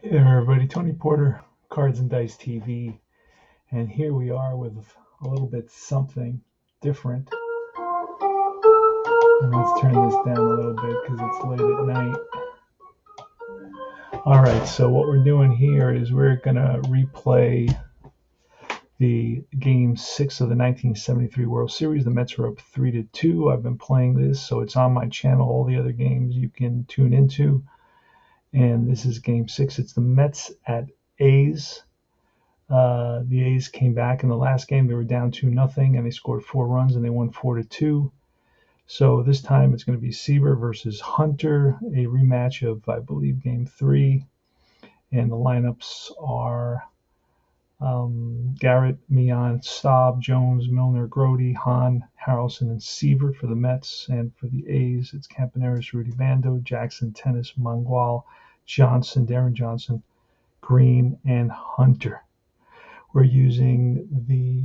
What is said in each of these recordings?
Hey there, everybody. Tony Porter, Cards and Dice TV, and here we are with a little bit something different. And let's turn this down a little bit because it's late at night. All right, so what we're doing here is we're gonna replay the Game 6 of the 1973 World Series. The Mets are up 3-2. I've been playing this, so it's on my channel. All the other games you can tune into, and this is Game 6. It's the Mets at A's. The A's came back in the last game. They were down 2-0, and they scored 4 runs, and they won 4-2. So this time it's going to be Seaver versus Hunter, a rematch of, I believe, Game 3. And the lineups are Garrett, Mian, Staub, Jones, Milner, Grody, Hahn, Harrelson, and Seaver for the Mets. And for the A's, it's Campaneris, Rudy Bando, Jackson, Tennis, Mangual, Johnson, Darren Johnson, Green, and Hunter. We're using the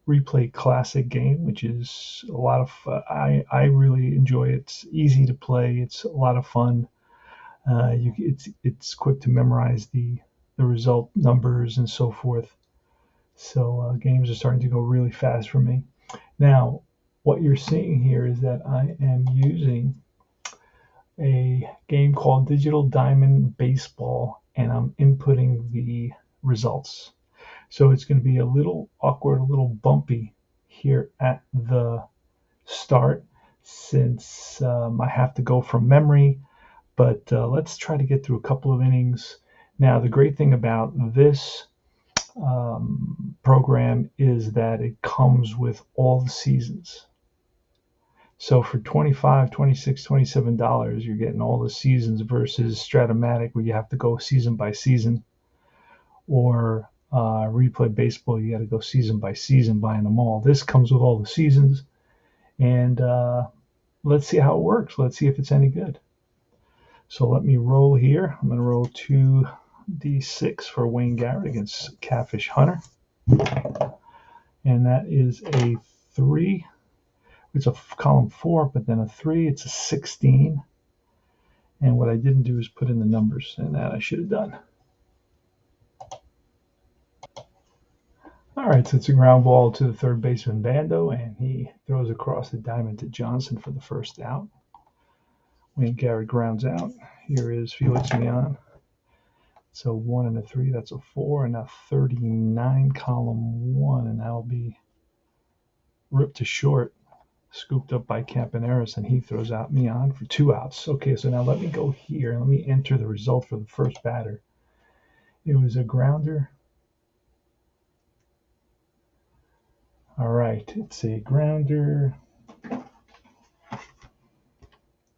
Replay Classic game, which is a lot of I really enjoy it. It's easy to play. It's a lot of fun. It's quick to memorize the result numbers and so forth. So games are starting to go really fast for me. Now, what you're seeing here is that I am using a game called Digital Diamond Baseball, and I'm inputting the results. So it's going to be a little awkward, a little bumpy here at the start since I have to go from memory. But let's try to get through a couple of innings. Now, the great thing about this program is that it comes with all the seasons. So for $25, $26, $27, you're getting all the seasons versus Stratomatic, where you have to go season by season, or Replay Baseball, you got to go season by season buying them all. This comes with all the seasons, and let's see how it works. Let's see if it's any good. So let me roll here. I'm going to roll 2d6 for Wayne Garrett against Catfish Hunter, and that is a 3. It's a column 4, but then a 3. It's a 16. And what I didn't do is put in the numbers, and that I should have done. All right, so it's a ground ball to the third baseman, Bando, and he throws across the diamond to Johnson for the first out. Wayne Garrett grounds out. Here is Felix Mian. So 1 and a 3, that's a 4, and a 39, column 1, and that'll be ripped to short, scooped up by Campaneris, and he throws out Mian for 2 outs. Okay, so now let me go here and let me enter the result for the first batter. It was a grounder. All right, it's a grounder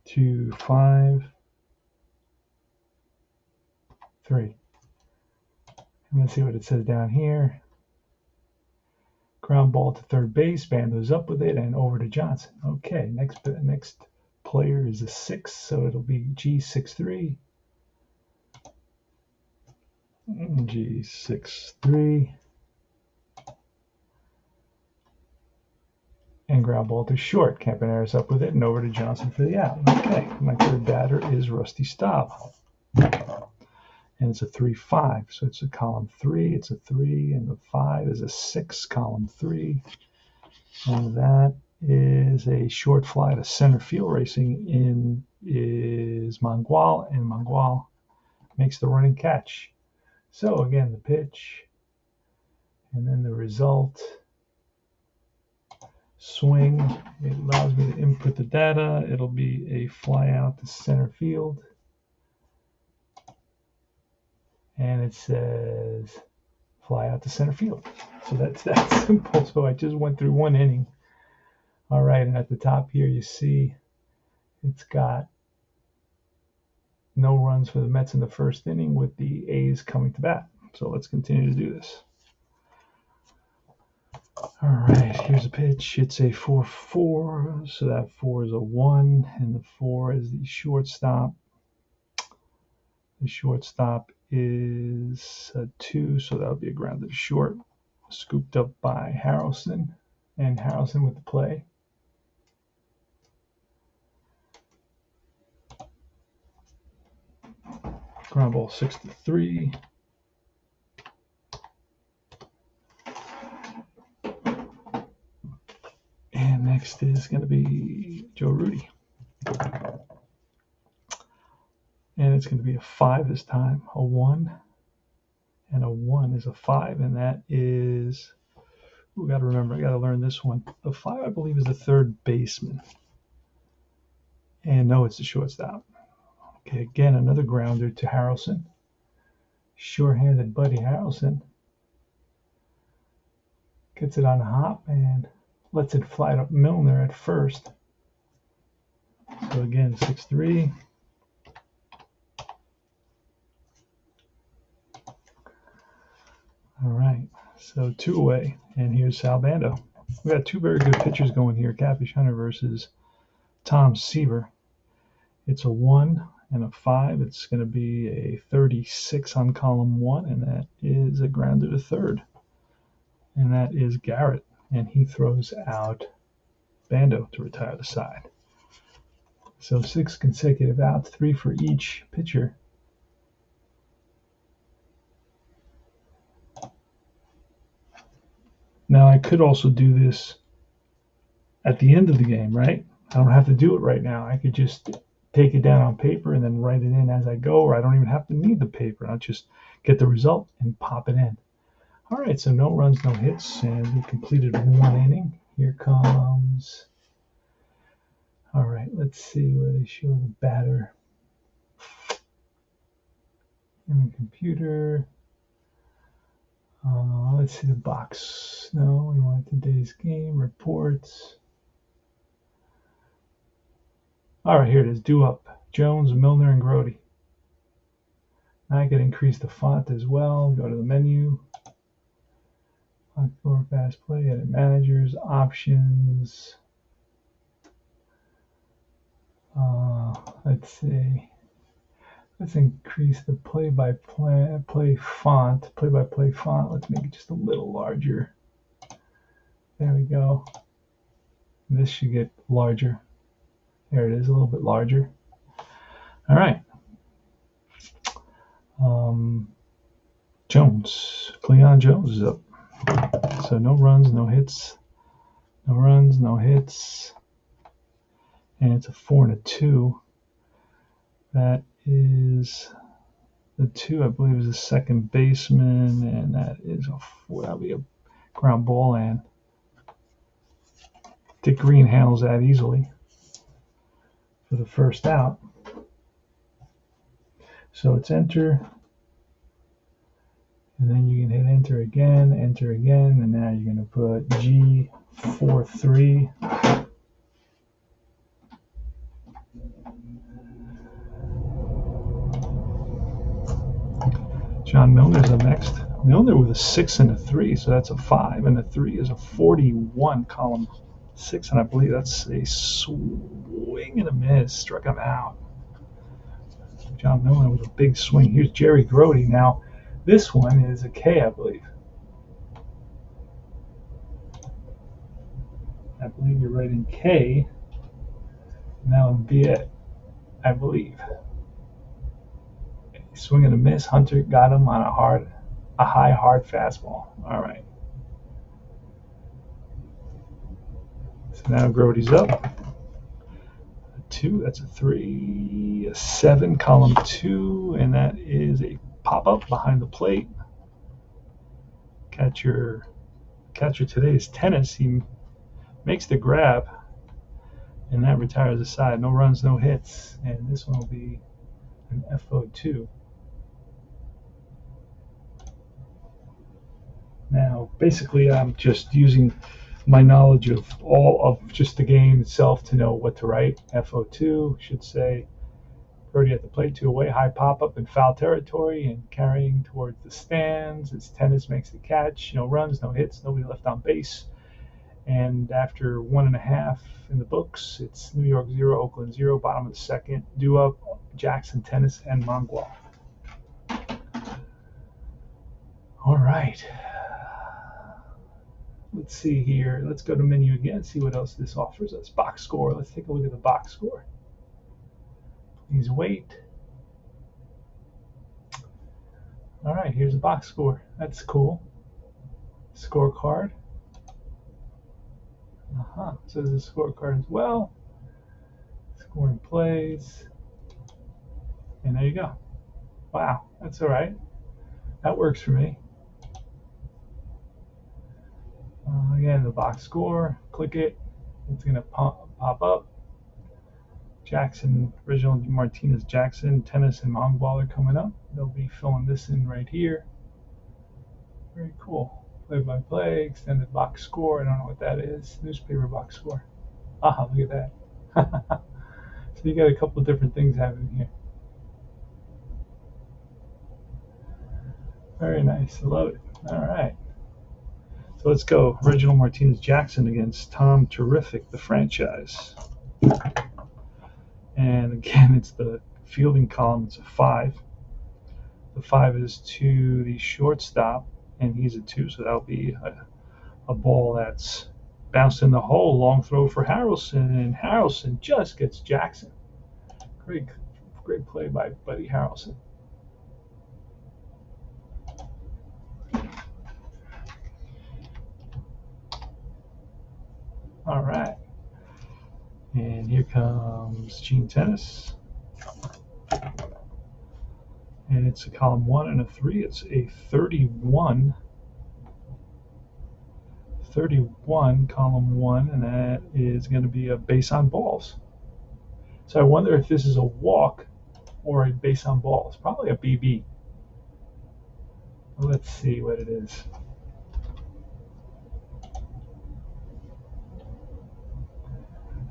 to 5, 3. And let's see what it says down here. Ground ball to third base. Bando's up with it and over to Johnson. Okay, next player is a 6, so it'll be G63. G63. And ground ball to short. Campaneris up with it and over to Johnson for the out. Okay, my third batter is Rusty Staub. And it's a 3-5, so it's a column 3. It's a 3, and the 5 is a 6, column 3. And that is a short fly to center field. Racing in is Mangual, and Mangual makes the running catch. So again, the pitch, and then the result. Swing. It allows me to input the data. It'll be a fly out to center field. And it says fly out to center field. So that's that simple. So I just went through 1 inning. All right, and at the top here you see it's got no runs for the Mets in the first inning with the A's coming to bat. So let's continue to do this. All right, here's a pitch. It's a 4-4, so that 4 is a 1, and the 4 is the shortstop. The shortstop is a 2, so that'll be a grounded to short. Scooped up by Harrelson, and Harrelson with the play. Ground ball 6-3. And next is going to be Joe Rudy. And it's going to be a 5 this time. A 1 and a 1 is a 5. And that is, we got to remember, I got to learn this one. The 5, I believe, is the third baseman. And no, it's the shortstop. Okay, again, another grounder to Harrelson. Sure-handed Buddy Harrelson. Gets it on the hop and lets it fly to Milner at first. So again, 6-3. All right, so 2 away, and here's Sal Bando. We got 2 very good pitchers going here, Catfish Hunter versus Tom Seaver. It's a 1 and a 5. It's going to be a 36 on column 1, and that is a grounder to third. And that is Garrett, and he throws out Bando to retire the side. So 6 consecutive outs, 3 for each pitcher. Now I could also do this at the end of the game, right? I don't have to do it right now. I could just take it down on paper and then write it in as I go, or I don't even have to need the paper. I'll just get the result and pop it in. All right, so no runs, no hits, and we completed 1 inning. Here comes, all right, let's see where they show the batter. In the computer. Let's see the box. No, we want today's game, reports. All right, here it is, due up. Jones, Milner, and Grody. Now I can increase the font as well. Go to the menu. For fast play, edit managers, options. Let's see. Let's increase the play-by-play font. Play-by-play font. Let's make it just a little larger. There we go. And this should get larger. There it is, a little bit larger. All right. Jones. Cleon Jones is up. So no runs, no hits. No runs, no hits. And it's a 4 and a 2. That is the 2, I believe, is the second baseman, and that is a 4. That'll be a ground ball, and Dick Green handles that easily for the first out. So it's enter, and then you can hit enter again, and now you're going to put G43. John Milner's up next. Milner with a 6 and a 3, so that's a 5, and a 3 is a 41, column 6, and I believe that's a swing and a miss. Struck him out. John Milner with a big swing. Here's Jerry Grody. Now, this one is a K, I believe. I believe you're writing K. And that would be it, I believe. Swing and a miss. Hunter got him on a high, hard fastball. All right. So now Grody's up. A 2, that's a 3, a 7, column 2, and that is a pop-up behind the plate. Catcher today is Tennis. He makes the grab, and that retires the side. No runs, no hits, and this one will be an FO2. Now, basically, I'm just using my knowledge of all of just the game itself to know what to write. FO2 should say Grody at the plate, 2 away, high pop-up in foul territory and carrying towards the stands. It's Tennis makes the catch. No runs, no hits, nobody left on base. And after 1.5 in the books, it's New York 0, Oakland 0, bottom of the second. Due up, Jackson, Tennis, and Mongual. All right. Let's see here. Let's go to menu again, see what else this offers us. Box score. Let's take a look at the box score. Please wait. All right, here's a box score. That's cool. Scorecard. So there's a scorecard as well. Scoring plays. And there you go. Wow, that's all right. That works for me. Again, the box score. Click it. It's going to pop up. Jackson, original Martinez Jackson, tennis and Mongol are coming up. They'll be filling this in right here. Very cool. Play by play, extended box score. I don't know what that is. Newspaper box score. Aha, look at that. So you got a couple of different things happening here. Very nice. I love it. All right. So let's go. Original Martinez Jackson against Tom Terrific, the franchise. And again, it's the fielding column. It's a 5. The 5 is to the shortstop, and he's a 2, so that'll be a ball that's bounced in the hole. Long throw for Harrelson, and Harrelson just gets Jackson. Great play by Buddy Harrelson. All right. And here comes Gene Tennis. And it's a column 1 and a 3. It's a 31. 31 column 1, and that is going to be a base on balls. So I wonder if this is a walk or a base on balls. Probably a BB. Let's see what it is.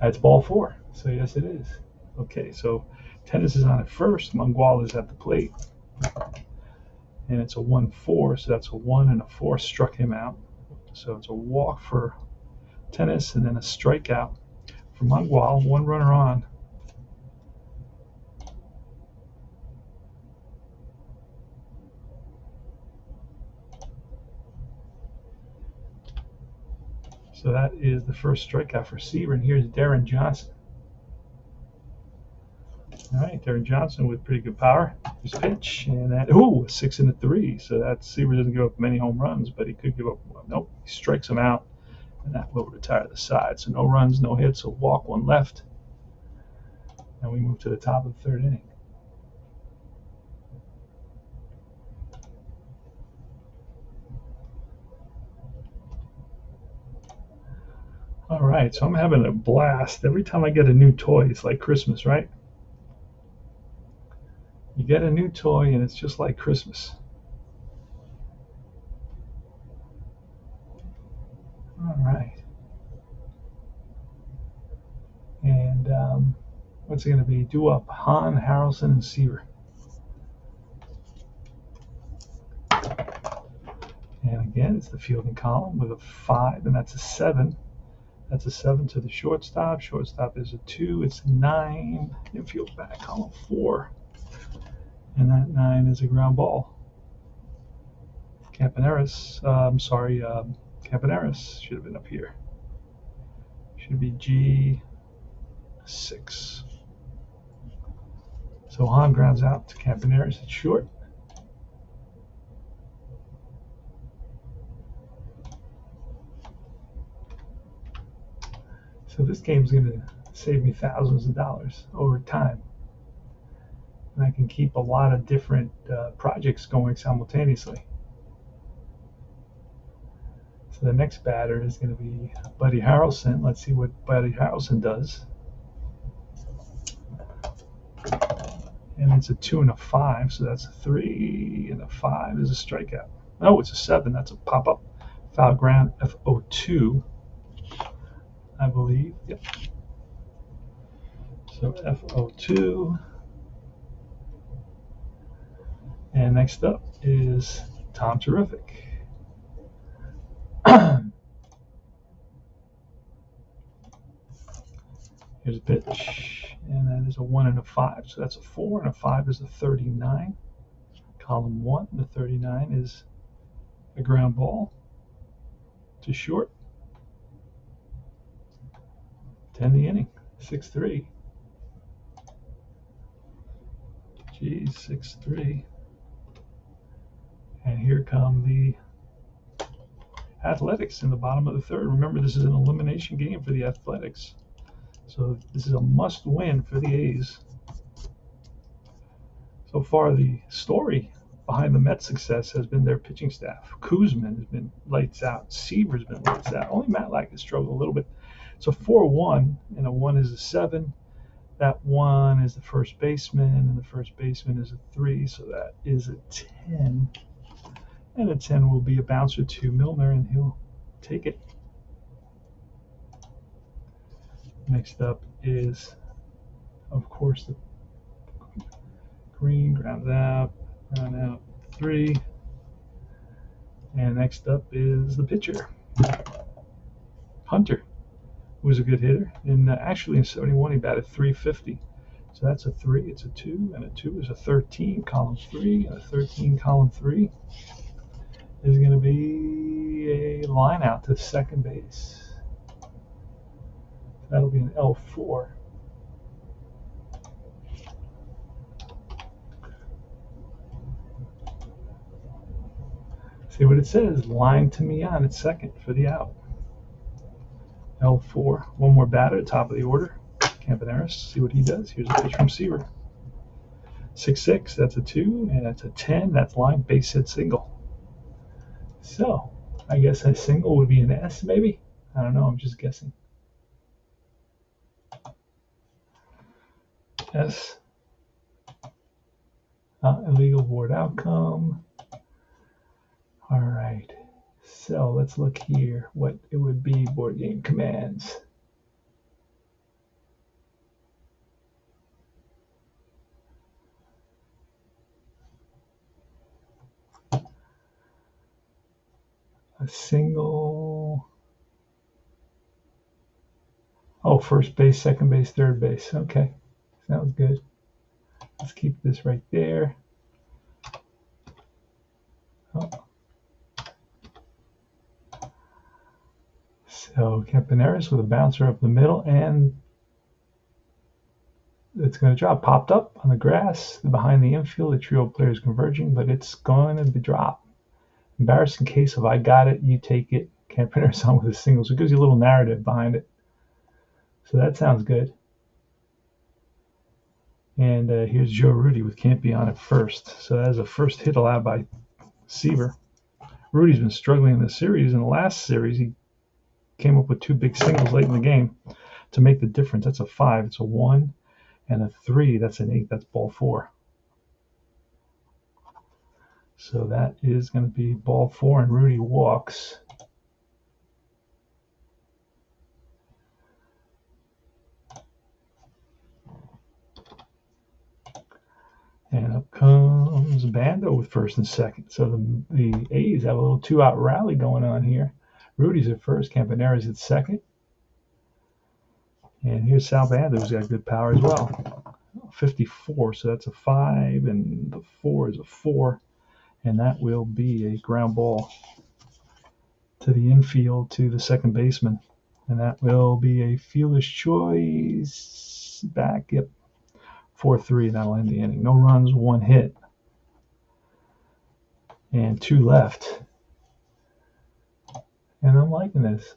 That's ball 4. So yes, it is. Okay, so Tennis is on at first. Mongol is at the plate. And it's a 1-4, so that's a 1 and a 4 struck him out. So it's a walk for Tennis and then a strikeout for Mongol. 1 runner on. So that is the first strikeout for Seaver. And here's Darren Johnson. All right, Darren Johnson with pretty good power. His pitch, and that, 6 and a 3. So that Seaver doesn't give up many home runs, but he could give up one. Nope, he strikes him out, and that will retire the side. So no runs, no hits, a walk, 1 left. And we move to the top of the 3rd inning. All right, so I'm having a blast. Every time I get a new toy, it's like Christmas, right? You get a new toy, and it's just like Christmas. All right. And what's it going to be? Due up Hahn, Harrelson, and Seaver. And again, it's the fielding column with a 5, and that's a 7. That's a 7 to the shortstop. Shortstop is a 2. It's a 9. Infield back, column 4. And that 9 is a ground ball. Campaneris, Campaneris should have been up here. Should be G6. So Hahn grounds out to Campaneris at short. So this game's going to save me thousands of dollars over time. And I can keep a lot of different projects going simultaneously. So the next batter is going to be Buddy Harrelson. Let's see what Buddy Harrelson does. And it's a 2 and a 5, so that's a 3 and a 5 is a strikeout. Oh, it's a 7. That's a pop-up. Foul ground, FO2, I believe. Yep. So FO2. And next up is Tom Terrific. Here's a pitch, and that is a 1 and a 5. So that's a 4, and a 5 is a 39. Column 1, the 39 is a ground ball to short. 10 the inning, 6-3. Geez, 6-3. And here come the Athletics in the bottom of the third. Remember, this is an elimination game for the Athletics. So this is a must win for the A's. So far, the story behind the Mets' success has been their pitching staff. Kuzman has been lights out. Seaver's been lights out. Only Matlack has struggled a little bit. So 4-1, and a 1 is a 7. That 1 is the first baseman, and the first baseman is a 3, so that is a 10. And a 10 will be a bouncer to Milner, and he'll take it. Next up is, of course, the green, ground out, 3. And next up is the pitcher, Hunter, who was a good hitter. And actually in 71, he batted .350. So that's a 3, it's a 2, and a 2 is a 13, column 3, and a 13, column 3 is going to be a line out to second base. That'll be an L4. See what it says, line to me on at second for the out. L4. One more batter, top of the order. Campaneris, see what he does. Here's a pitch from Seaver. 6-6, that's a 2, and that's a 10. That's line, base hit, single. So, I guess a single would be an S, maybe? I don't know, I'm just guessing. S. Illegal board outcome. All right, so let's look here what it would be, board game commands. A single. Oh, first base, second base, third base. Okay, sounds good. Let's keep this right there. Oh. So Campaneris with a bouncer up the middle, and it's going to drop. Popped up on the grass behind the infield. The trio of players converging, but it's going to be dropped. Embarrassing case of I got it, you take it. Campaneris on with a single, so it gives you a little narrative behind it. So that sounds good. And here's Joe Rudy with can't be on at first. So that is a first hit allowed by Seaver. Rudy's been struggling in this series. In the last series, he came up with 2 big singles late in the game to make the difference. That's a 5. It's a 1 and a 3. That's an 8. That's ball 4. So that is going to be ball 4, and Rudy walks. And up comes Bando with first and second. So the A's have a little 2-out rally going on here. Rudy's at first, Campaneris at second. And here's Sal Bando, who's got good power as well. 54, so that's a 5, and the 4 is a 4. And that will be a ground ball to the infield to the second baseman. And that will be a fielder's choice back. Yep. 4-3, that'll end the inning. No runs, 1 hit, and 2 left. And I'm liking this.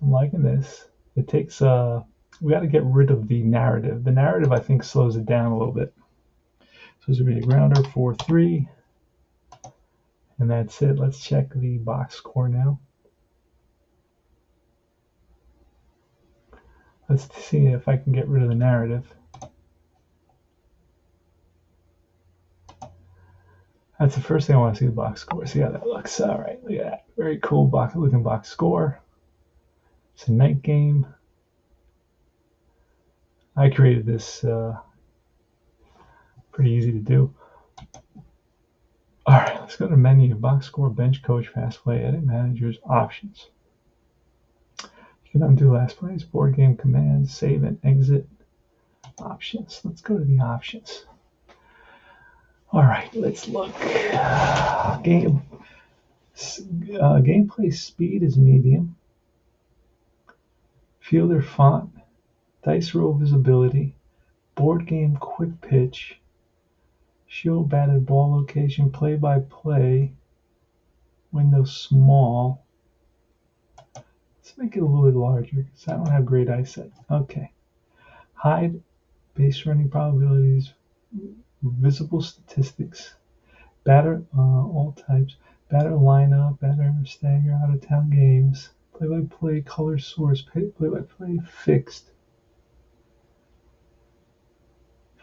It takes we got to get rid of the narrative. The narrative, I think, slows it down a little bit. So this will be a grounder, 4-3, and that's it. Let's check the box score now. Let's see if I can get rid of the narrative. That's the first thing I want to see, the box score. See how that looks. All right, look at that. Very cool looking box score. It's a night game. I created this. Pretty easy to do. All right, let's go to the menu. Box score, bench coach, fast play, edit managers, options. You can undo last plays, board game commands, save and exit, options. Let's go to the options. All right, let's look. Gameplay speed is medium. Fielder font, dice roll visibility, board game quick pitch, show batted ball location, play by play, window small. Let's make it a little bit larger because I don't have great eyesight. Okay. Hide base running probabilities, visible statistics, batter all types, batter lineup, batter stagger, out of town games, play-by-play, color source, play-by-play fixed,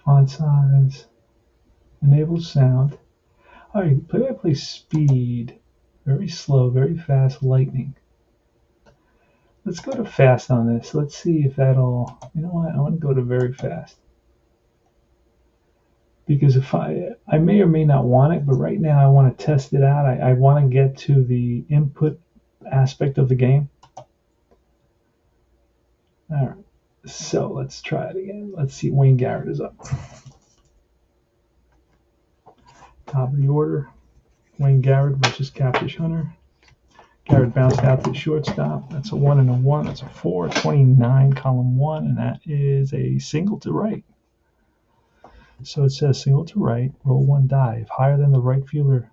font size, enable sound. All right, play-by-play speed, very slow, very fast, lightning. Let's go to fast on this. Let's see if that'll, you know what, I want to go to very fast. Because if I may or may not want it, but right now I want to test it out. I want to get to the input aspect of the game. All right, so let's try it again. Let's see, Wayne Garrett is up. Top of the order, Wayne Garrett versus Catfish Hunter. Garrett bounced out to shortstop. That's a 1 and a 1. That's a 4, 29, column 1, and that is a single to right. So it says single to right, roll 1 die. If higher than the right fielder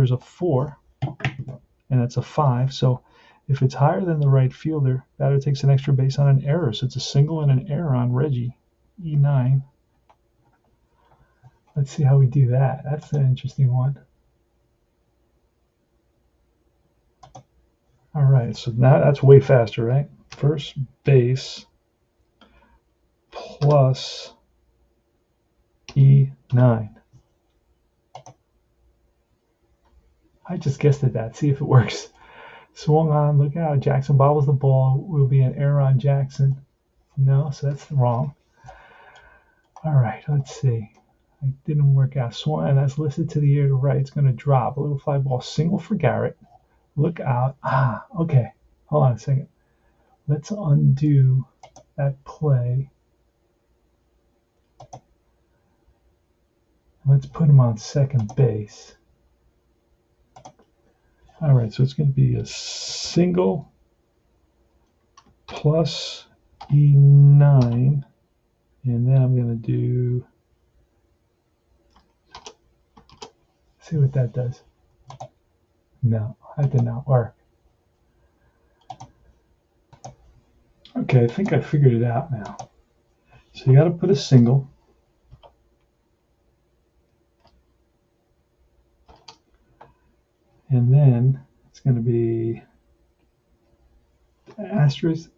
is a 4, and that's a 5. So if it's higher than the right fielder, batter takes an extra base on an error. So it's a single and an error on Reggie, E9. Let's see how we do that. That's an interesting one. All right, so now that's way faster, right? First base plus E9. I just guessed at that. See if it works. Swung on, look out. Jackson bobbles the ball. Will be an error on Jackson. No, so that's wrong. All right, let's see. It didn't work out. Swung, and that's listed to the air to right. It's going to drop. A little fly ball single for Garrett. Look out. Okay. Hold on a second. Let's undo that play. Let's put him on second base. All right, so it's going to be a single plus E9, and then I'm going to do, see what that does. No, that did not work. Okay, I think I figured it out now. So you got to put a single. And then it's going to be asterisk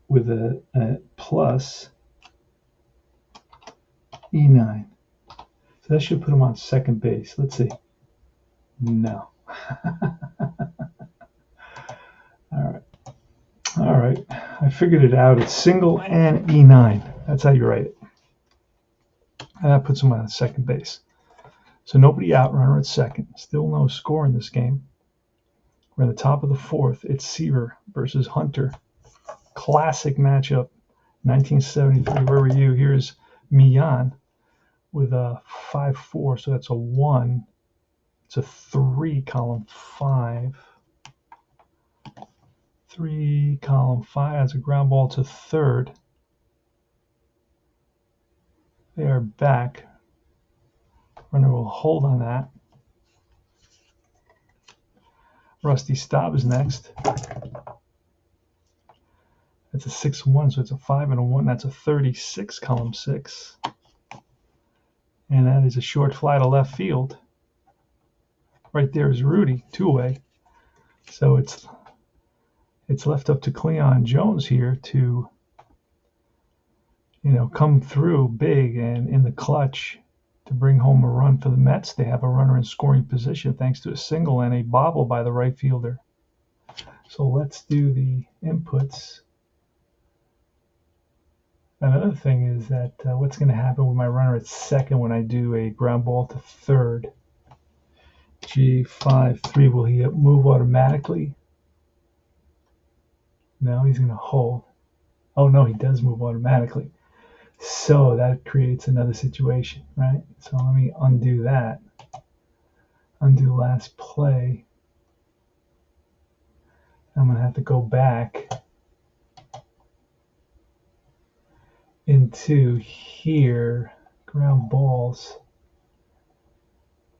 with a plus E9. So that should put him on second base. Let's see. No. All right. I figured it out. It's single and E9. That's how you write it. And that puts him on second base. So nobody out, runner at second. Still no score in this game. We're in the top of the fourth. It's Seaver versus Hunter. Classic matchup. 1973. Where were you? Here's Mian with a 5-4. So that's a 1. It's a 3, column 5. 3, column 5. That's a ground ball to third. They are back. Runner will hold on that. Rusty Staub is next. That's a 6-1, so it's a 5 and a 1. That's a 36, column 6. And that is a short fly to left field. Right there is Rudy, 2-away. So it's left up to Cleon Jones here to, come through big and in the clutch to bring home a run for the Mets. They have a runner in scoring position thanks to a single and a bobble by the right fielder. So let's do the inputs. Another thing is that what's going to happen with my runner at second when I do a ground ball to third? G5-3, will he move automatically? No, he's going to hold. Oh no, he does move automatically. So that creates another situation, right? So let me undo that. Undo last play. I'm going to have to go back into here, ground balls.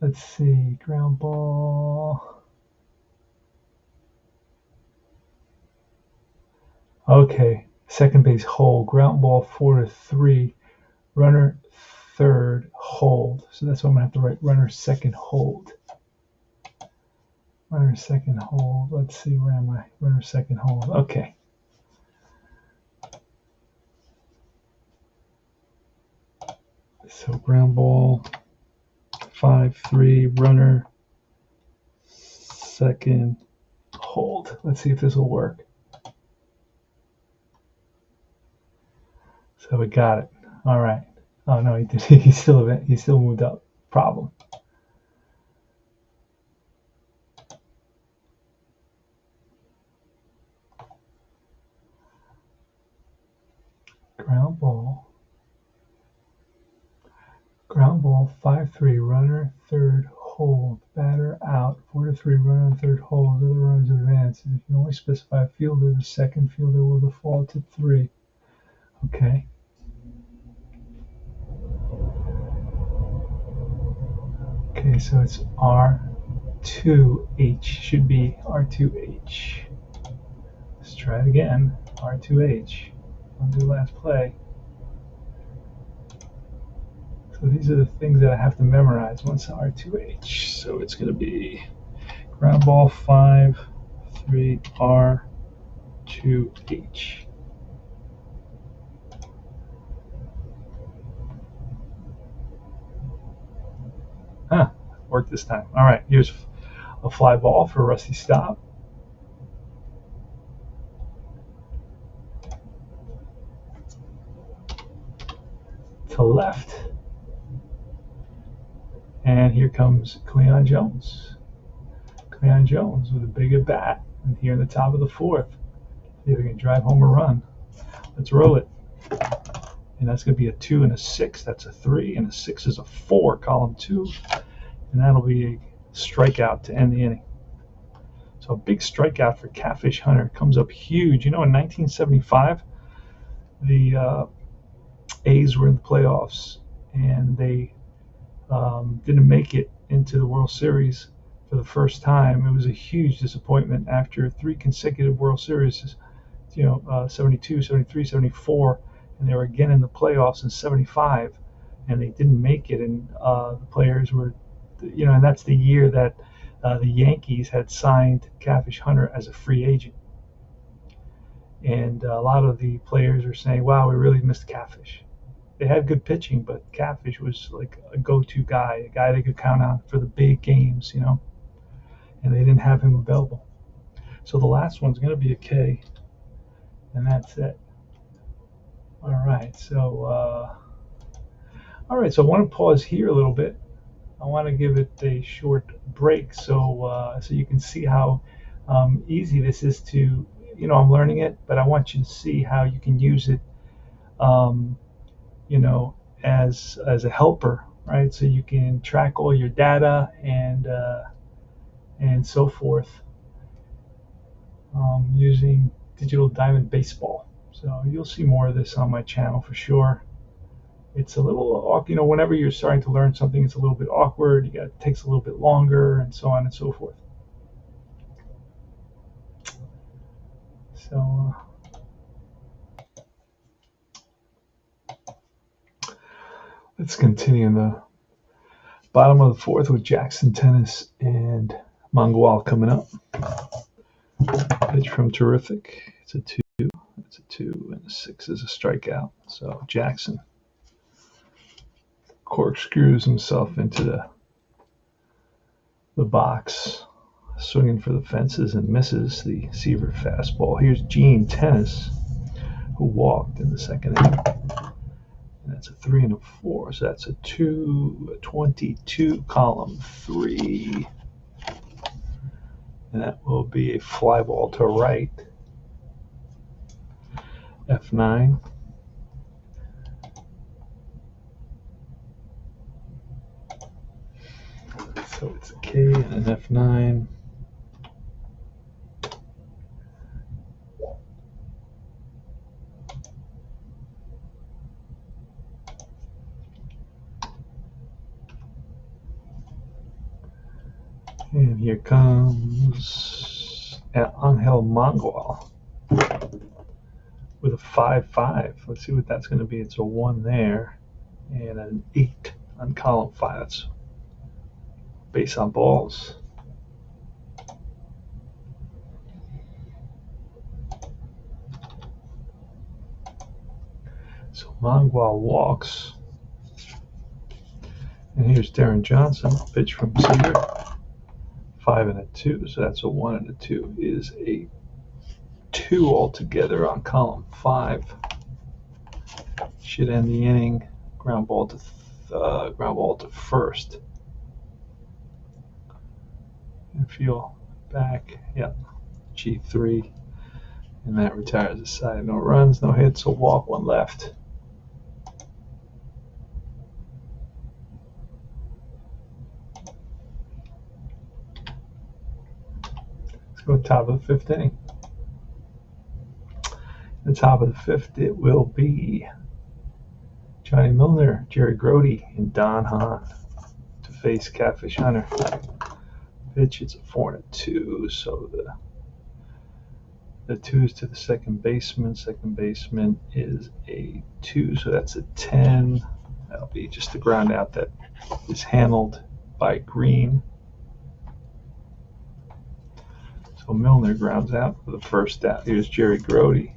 Let's see, ground ball. Okay, second base hold, ground ball 4-3, runner third hold. So that's what I'm gonna have to write. Runner second hold. Runner second hold. Let's see, where am I? Runner second hold. Okay. So ground ball 5-3, runner second hold. Let's see if this will work. So we got it. All right. Oh no, he did. He still moved up. Problem. Ground ball. Ground ball 5-3, runner third hold. Batter out 4-3, runner on third hold. Other runners advance. If you only specify a fielder, the second fielder will default to 3. Okay. Okay, so it's R2H. Should be R2H. Let's try it again. R2H. I'll do last play. So these are the things that I have to memorize once R2H. So it's going to be ground ball 5-3 R2H. Huh, worked this time. All right, here's a fly ball for a Rusty stop. To left. And here comes Cleon Jones. Cleon Jones with a big at bat. And here in the top of the fourth. See if we can drive home a run. Let's roll it. And that's going to be a 2 and a 6. That's a 3. And a 6 is a 4, column 2. And that'll be a strikeout to end the inning. So a big strikeout for Catfish Hunter. Comes up huge. You know, in 1975, the A's were in the playoffs. And they didn't make it into the World Series for the first time. It was a huge disappointment after 3 consecutive World Series, 72, 73, 74, and they were again in the playoffs in 75, and they didn't make it. And the players were, and that's the year that the Yankees had signed Catfish Hunter as a free agent. And a lot of the players were saying, wow, we really missed Catfish. They had good pitching, but Catfish was like a go-to guy, a guy they could count on for the big games, and they didn't have him available. So the last one's going to be a K, and that's it. All right, so I want to pause here a little bit. I want to give it a short break so you can see how easy this is to, I'm learning it, but I want you to see how you can use it. As a helper, right? So you can track all your data and so forth using Digital Diamond Baseball. So you'll see more of this on my channel for sure. It's a little, whenever you're starting to learn something, it's a little bit awkward. It takes a little bit longer, and so on and so forth. So. Let's continue in the bottom of the fourth with Jackson Tennis and Mangual coming up. Pitch from Terrific. It's a 2. It's a 2, and a 6 is a strikeout. So Jackson corkscrews himself into the box, swinging for the fences and misses the Seaver fastball. Here's Gene Tennis, who walked in the second inning. And that's a 3 and a 4, so that's a 22, column 3. And that will be a fly ball to right. F9. So it's a K and an F9. And here comes Angel Mangual with a 5-5. Let's see what that's going to be. It's a 1 there and an 8 on column 5. That's base on balls. So Mangual walks. And here's Darren Johnson, pitch from Seaver. 5 and a 2, so that's a 1 and a 2 is a 2 altogether on column 5. Should end the inning. Ground ball to first. And feel back. Yep. G3. And that retires the side. No runs, no hits, a walk, 1 left. Let's go top of the 5th inning. The top of the 5th, it will be Johnny Milner, Jerry Grody, and Don Hahn to face Catfish Hunter. Pitch, it's a 4 and a 2, so the 2 is to the second baseman. Second baseman is a 2, so that's a 10. That'll be just the ground out that is handled by Green. So Milner grounds out for the first out. Here's Jerry Grody.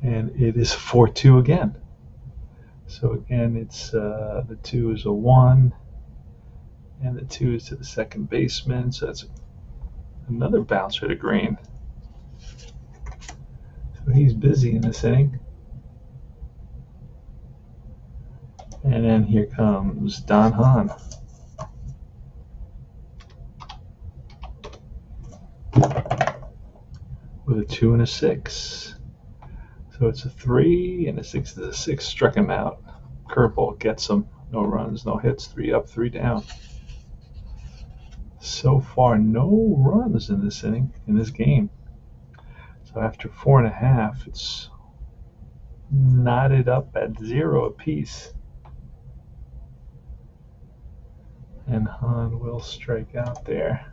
And it is 4-2 again. So again, it's the 2 is a 1, and the 2 is to the second baseman. So that's another bouncer to Green. So he's busy in this inning. And then here comes Don Hahn. With a 2 and a 6. So it's a 3 and a 6 to the 6. Struck him out. Curveball gets him. No runs, no hits. 3 up, 3 down. So far, no runs in this inning, in this game. So after 4.5, it's knotted up at 0 apiece. And Hahn will strike out there.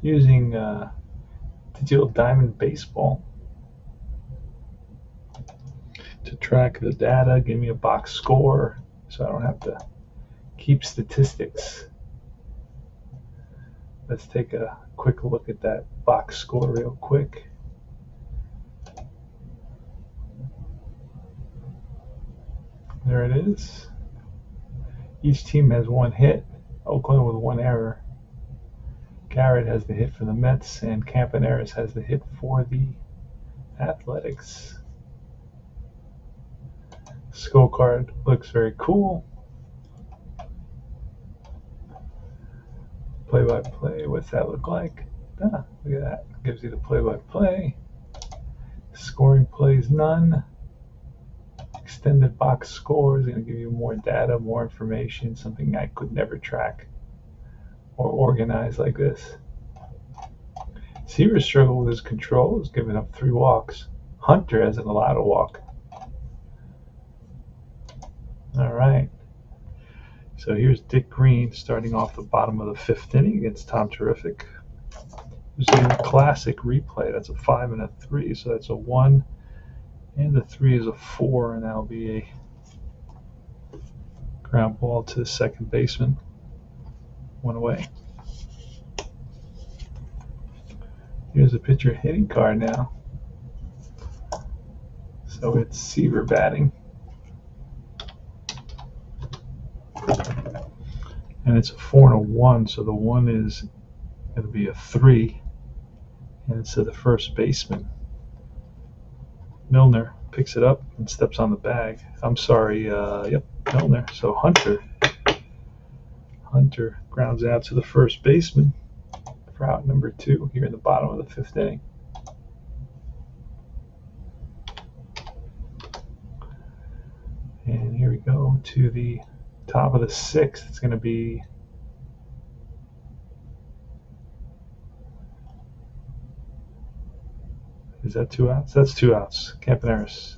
Using Digital Diamond Baseball to track the data, give me a box score so I don't have to keep statistics. Let's take a quick look at that box score real quick. There it is. Each team has 1 hit. Oakland with 1 error. Garrett has the hit for the Mets, and Campaneris has the hit for the Athletics. Scorecard looks very cool. Play-by-play, what's that look like? Ah, look at that. Gives you the play-by-play. Scoring plays, none. Extended box score is going to give you more data, more information, something I could never track or organize like this. Seaver struggled with his control, has given up 3 walks. Hunter hasn't allowed a walk. All right. So here's Dick Green starting off the bottom of the 5th inning against Tom Terrific. Using a classic replay. That's a 5 and a 3, so that's a 1. And the 3 is a 4, and that'll be a ground ball to the second baseman. 1 away. Here's a pitcher hitting card now. So it's Seaver batting. And it's a 4 and a 1, so the 1 is going to be a 3. And it's to the first baseman. Milner picks it up and steps on the bag. I'm sorry, yep, Milner. So Hunter grounds out to the first baseman for out number 2 here in the bottom of the 5th inning. And here we go to the top of the 6th. It's going to be Is that 2 outs? That's 2 outs. Campaneris.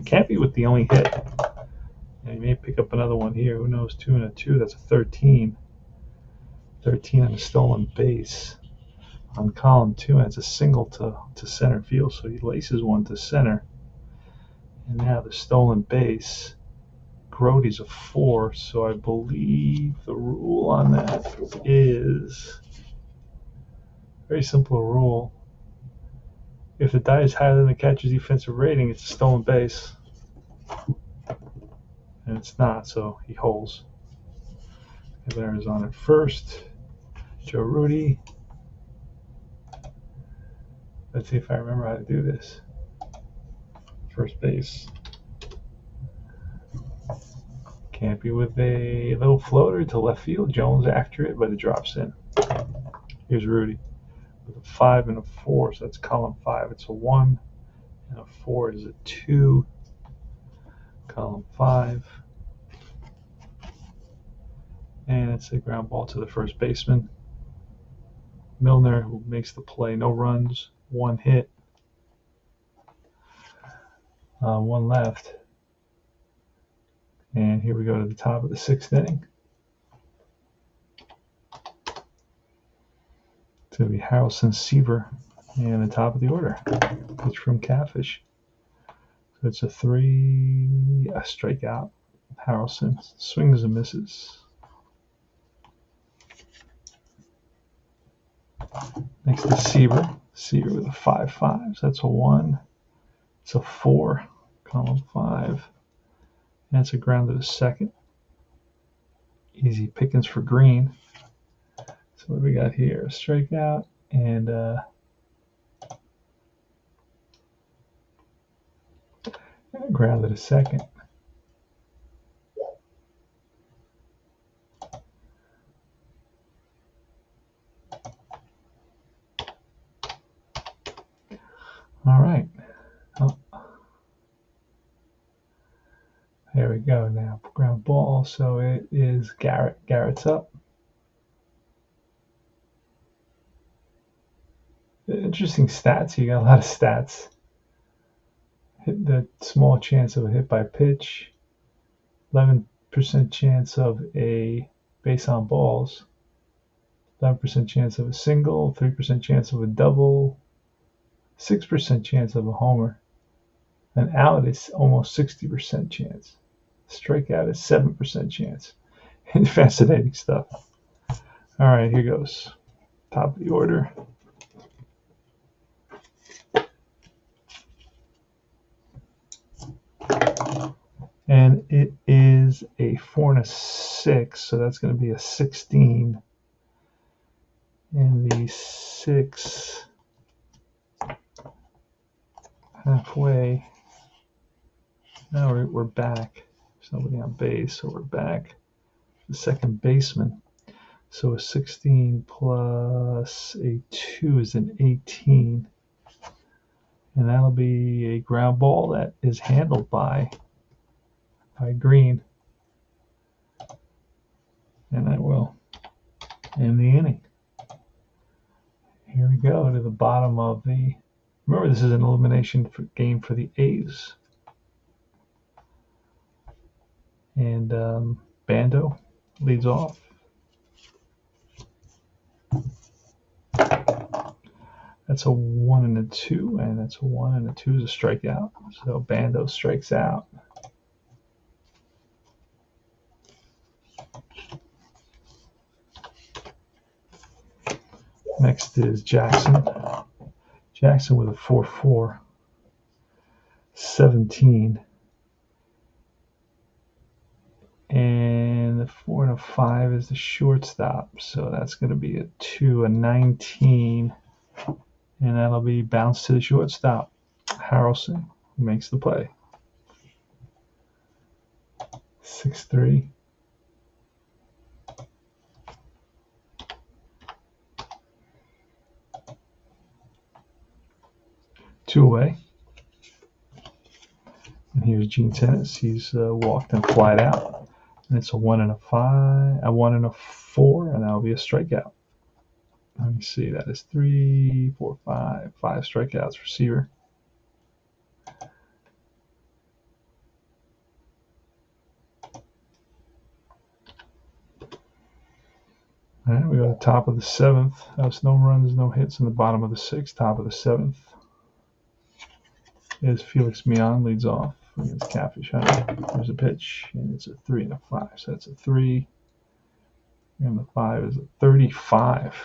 Can't be with the only hit. And he may pick up another one here. Who knows? 2 and a 2. That's a 13. 13 on a stolen base. On column 2, and it's a single to center field. So he laces one to center. And now the stolen base. Grody's a 4. So I believe the rule on that is very simple rule. If the die is higher than the catcher's defensive rating, it's a stolen base. And it's not, so he holds. Milner's on at first. Joe Rudy. Let's see if I remember how to do this. First base. Campy with a little floater to left field. Jones after it, but it drops in. Here's Rudy with a 5 and a 4, so that's column 5. It's a 1, and a 4 is a 2. Column 5. And it's a ground ball to the first baseman. Milner, who makes the play. No runs, 1 hit, 1 left. And here we go to the top of the 6th inning. It's going to be Harrelson, Seaver, and the top of the order. Pitch from Catfish. So it's a 3, a strikeout. Harrelson swings and misses. Next is Seaver. Seaver with a 5-5. So that's a 1. It's a 4. Column 5. And it's a ground to the second. Easy pickings for Green. So what do we got here? A strikeout and a ground to the second. All right. Oh. There we go now. Ground ball. So it is Garrett. Garrett's up. Interesting stats. You got a lot of stats. Hit the small chance of a hit by pitch. 11% chance of a base on balls. 11% chance of a single. 3% chance of a double. 6% chance of a homer. An out is almost 60% chance. Strikeout is 7% chance. Fascinating stuff. All right, here goes. Top of the order. And it is a 4 and a 6, so that's going to be a 16. And the 6 halfway. Now we're back. There's nobody on base, so we're back. The second baseman. So a 16 plus a 2 is an 18. And that'll be a ground ball that is handled by Green. And that will end the inning. Here we go to the bottom of the... Remember, this is an elimination game for the A's. And Bando leads off. That's a 1 and a 2, and that's a 1 and a 2 is a strikeout. So Bando strikes out. Next is Jackson. Jackson with a 4-4. 17. And the 4 and a 5 is the shortstop. So that's going to be a 2, a 19. And that'll be bounced to the shortstop. Harrelson, who makes the play. 6-3. Two away. And here's Gene Tennis. He's walked and flied out. And it's a 1 and a 5, a 1 and a 4, and that'll be a strikeout. Let me see. That is 3, 4, 5. 5 strikeouts for Seaver. All right, we go to the top of the 7th. That's no runs, no hits in the bottom of the 6th. Top of the 7th is Felix Mian leads off against Catfish Hunter. There's a pitch, and it's a 3 and a 5. So that's a 3, and the 5 is a 35.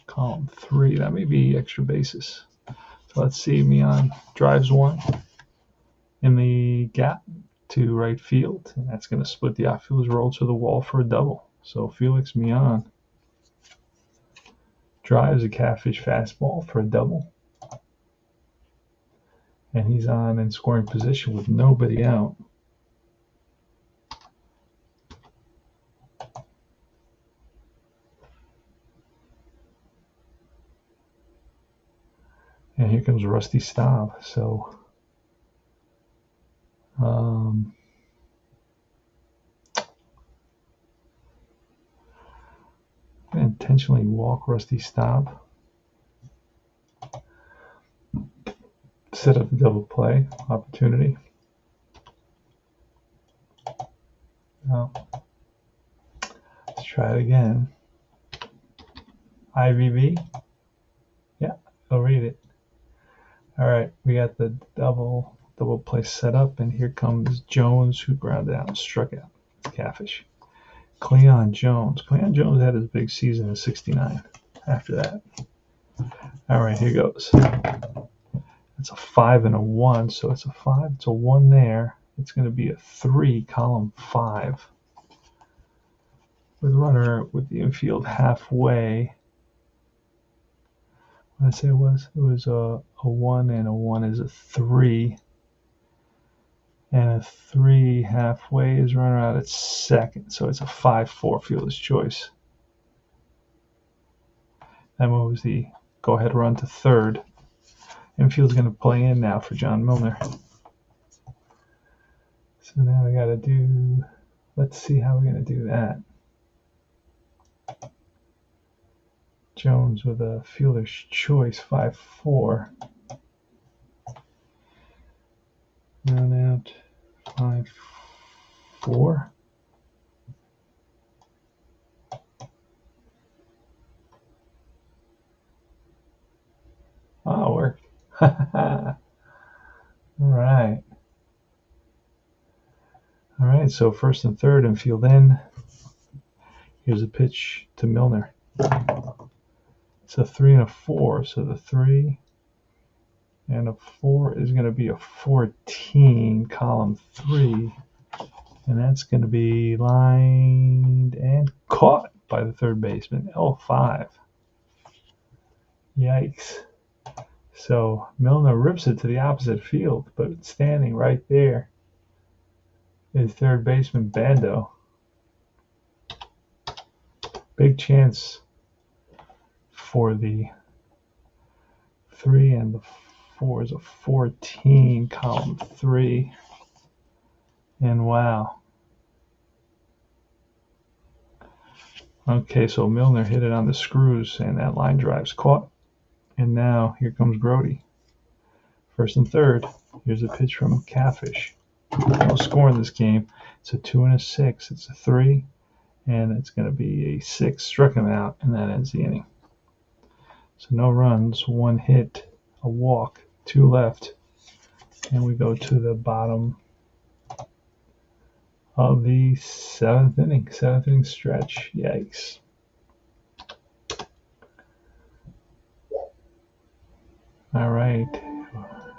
Column 3. That may be extra bases. So let's see. Mian drives one in the gap to right field, and that's going to split the outfielders, roll to the wall for a double. So Felix Mian drives a Catfish fastball for a double, and he's on in scoring position with nobody out. And here comes Rusty Staub. So intentionally walk Rusty Staub. Set up the double play opportunity. Now, let's try it again. IVV. Yeah, I'll read it. All right, we got the double play set up, and here comes Jones, who grounded out and struck out. It's Catfish. Cleon Jones. Cleon Jones had his big season in '69. After that. All right, here goes. It's a 5 and a 1, so it's a 5. It's a 1 there. It's going to be a 3, column 5. With runner with the infield halfway. What did I say it was? It was a 1, and a 1 is a 3. And a 3 halfway is runner out at second. So it's a 5-4 fielder's choice. That moves the go-ahead run to third. Infield's going to play in now for John Milner. So now we got to do, let's see how we're going to do that. Jones with a fielder's choice, 5-4. Run out, 5-4. Oh, it worked. All right. All right, so first and third, infield in. Here's a pitch to Milner. It's a 3 and a 4, so the 3 and a 4 is going to be a 14, column 3, and that's going to be lined and caught by the third baseman, L5. Yikes. So Milner rips it to the opposite field, but standing right there is third baseman Bando. Big chance for the 3, and the 4 is a 14, column 3. And wow. Okay, so Milner hit it on the screws, and that line drive's caught. And now here comes Grody. First and third. Here's a pitch from Catfish. No score in this game. It's a 2 and a 6. It's a 3, and it's going to be a 6. Struck him out, and that ends the inning. So no runs, 1 hit, a walk, 2 left, and we go to the bottom of the 7th inning stretch. Yikes. All right.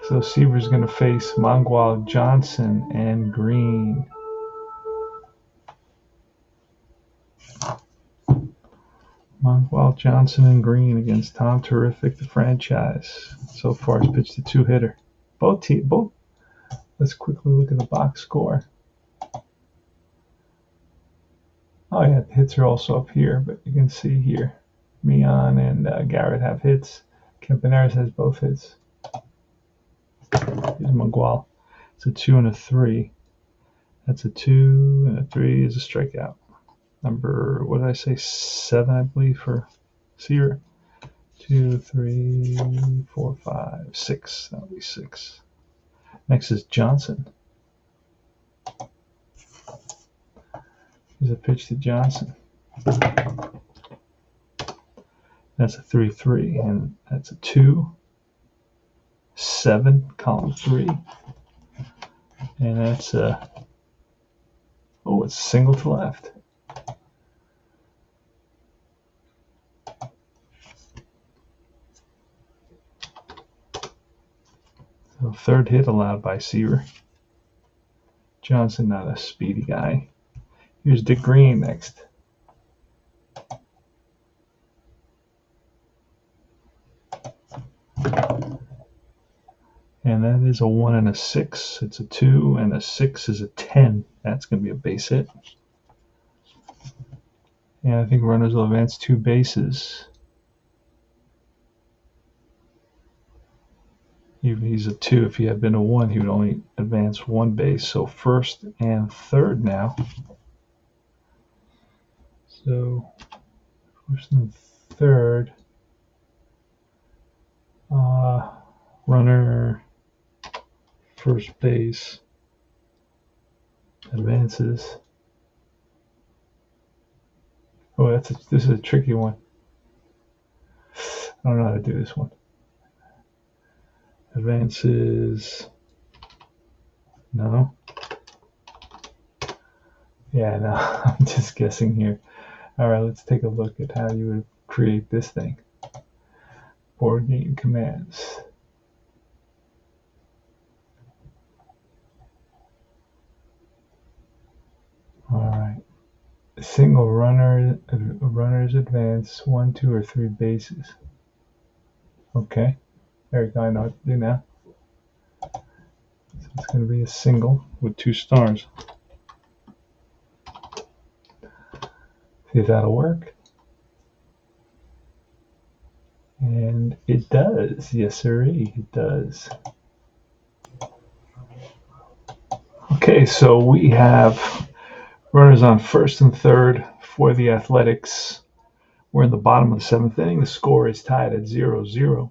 So Seaver's going to face Mangwal, Johnson, and Green. Mangwal, Johnson, and Green against Tom Terrific, the franchise. So far, he's pitched a 2-hitter. Both. Let's quickly look at the box score. Oh yeah, the hits are also up here, but you can see here, Mian and Garrett have hits. Campaneris has both hits. Here's Mangwal. It's a 2 and a 3. That's a 2 and a 3 is a strikeout. Number, what did I say, 7, I believe, for Seaver. 2, 3, 4, 5, 6. That'll be 6. Next is Johnson. Here's a pitch to Johnson. That's a 3-3, and that's a 2, 7, column 3, and that's a it's single to left. So third hit allowed by Seaver. Johnson, not a speedy guy. Here's Dick Green next. And that is a 1 and a 6. It's a 2, and a 6 is a 10. That's going to be a base hit. And I think runners will advance 2 bases. If he's a 2, if he had been a 1, he would only advance 1 base. So first and third now. So first and third. Runner first base advances. Oh, this is a tricky one. I don't know how to do this one. Advances. No. Yeah, no. I'm just guessing here. All right, let's take a look at how you would create this thing. Board game commands. All right. Single runners advance 1, 2, or 3 bases. Okay. There we go. I know what to do now. So it's going to be a single with 2 stars. See if that'll work. And it does. Yes, sirree. It does. Okay, so we have runners on first and third for the Athletics. We're in the bottom of the 7th inning. The score is tied at 0-0.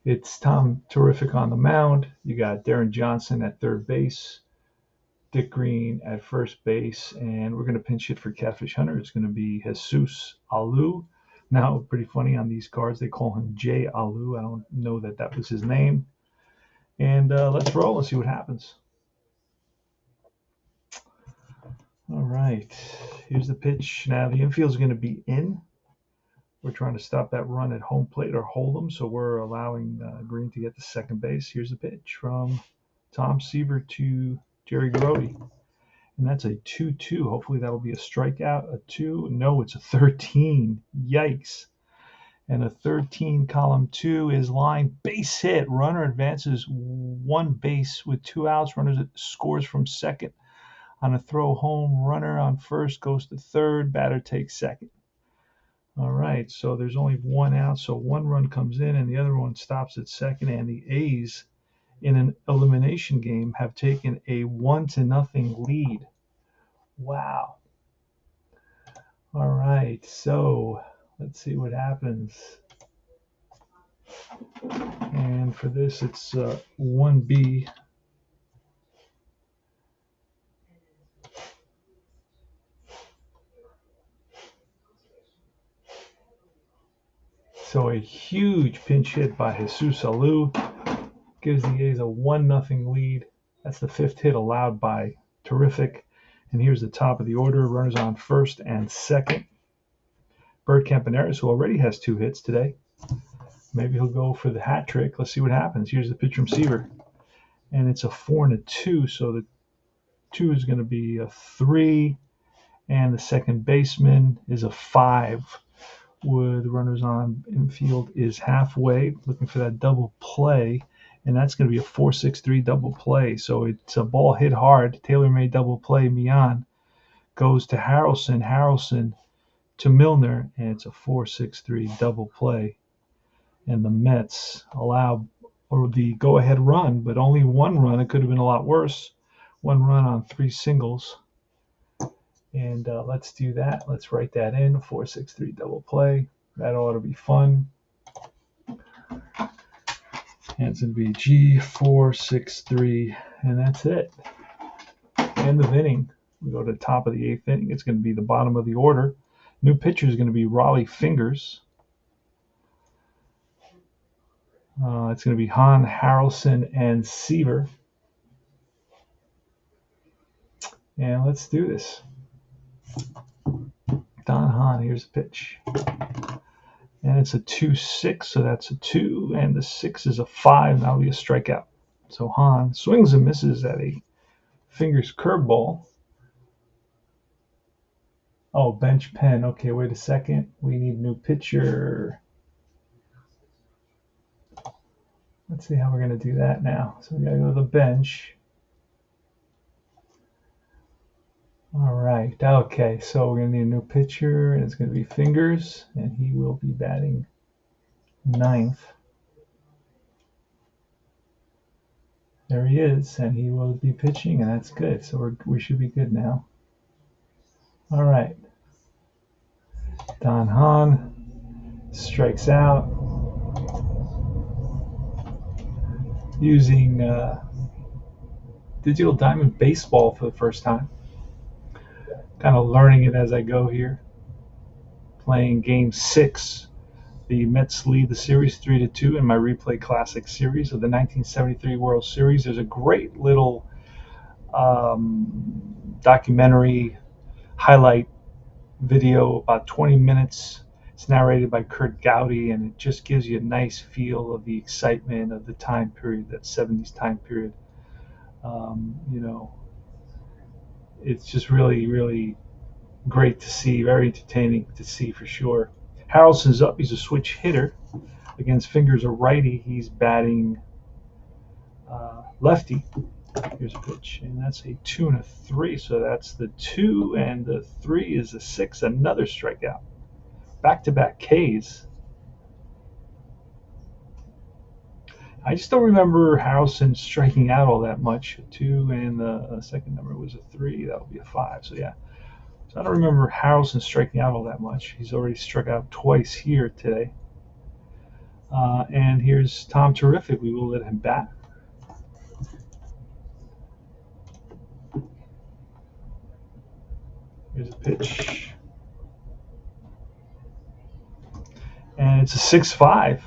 It's Tom Terrific on the mound. You got Darren Johnson at third base, Dick Green at first base, and we're going to pinch hit for Catfish Hunter. It's going to be Jesus Alu. Now, pretty funny on these cards, they call him J. Alu. I don't know that was his name. And let's roll and see what happens. All right, here's the pitch. Now the infield is going to be in. We're trying to stop that run at home plate or hold them, so we're allowing Green to get to second base. Here's the pitch from Tom Seaver to Jerry Garodi. And that's a 2-2. Hopefully that'll be a strikeout. A 2. No, it's a 13. Yikes. And a 13, column 2 is line base hit. Runner advances 1 base with 2 outs. Runner scores from second. On a throw home, runner on first goes to third. Batter takes second. All right, so there's only 1 out, so 1 run comes in and the other one stops at second. And the A's, in an elimination game, have taken a 1-0 lead. Wow. All right, so let's see what happens. And for this, it's 1B. So a huge pinch hit by Jesus Alu gives the A's a 1-0 lead. That's the 5th hit allowed by Terrific. And here's the top of the order. Runners on first and second. Bert Campaneris, who already has 2 hits today. Maybe he'll go for the hat trick. Let's see what happens. Here's the pitch from Seaver. And it's a 4 and a 2. So the 2 is going to be a 3. And the second baseman is a 5. With runners on infield is halfway, looking for that double play, and that's going to be a 4-6-3 double play. So it's a ball hit hard, tailor-made double play. Mian goes to Harrelson to Milner, and it's a 4-6-3 double play. And the Mets allow the go-ahead run, but only 1 run. It could have been a lot worse. 1 run on 3 singles. And let's do that. Let's write that in, 4-6-3 double play. That ought to be fun. And it's going to be G463, and that's it. End of inning. We go to the top of the 8th inning. It's going to be the bottom of the order. New pitcher is going to be Raleigh Fingers. It's going to be Hahn, Harrelson, and Seaver. And let's do this. Don Hahn, here's a pitch. And it's a 2-6, so that's a 2, and the 6 is a 5, that'll be a strikeout. So Hahn swings and misses at a Fingers curveball. Oh, bench pen. Okay, wait a second. We need a new pitcher. Let's see how we're going to do that now. So we got to go to the bench. All right. Okay, so we're going to need a new pitcher, and it's going to be Fingers, and he will be batting 9th. There he is, and he will be pitching, and that's good. So we should be good now. All right. Don Hahn strikes out using Digital Diamond Baseball for the first time. Kind of learning it as I go here. Playing Game 6. The Mets lead the series 3-2 in my Replay Classic series of the 1973 World Series. There's a great little documentary highlight video, about 20 minutes. It's narrated by Kurt Gowdy, and it just gives you a nice feel of the excitement of the time period, that 70s time period. It's just really, really great to see, very entertaining to see for sure. Harrelson's up. He's a switch hitter. Against Fingers, a righty. He's batting lefty. Here's a pitch, and that's a 2 and a 3. So that's the 2, and the 3 is a 6. Another strikeout. Back-to-back Ks. I just don't remember Harrelson striking out all that much. A 2, and the second number was a 3. That would be a 5. So yeah. So I don't remember Harrelson striking out all that much. He's already struck out twice here today. And here's Tom Terrific. We will let him bat. Here's a pitch. And it's a 6-5.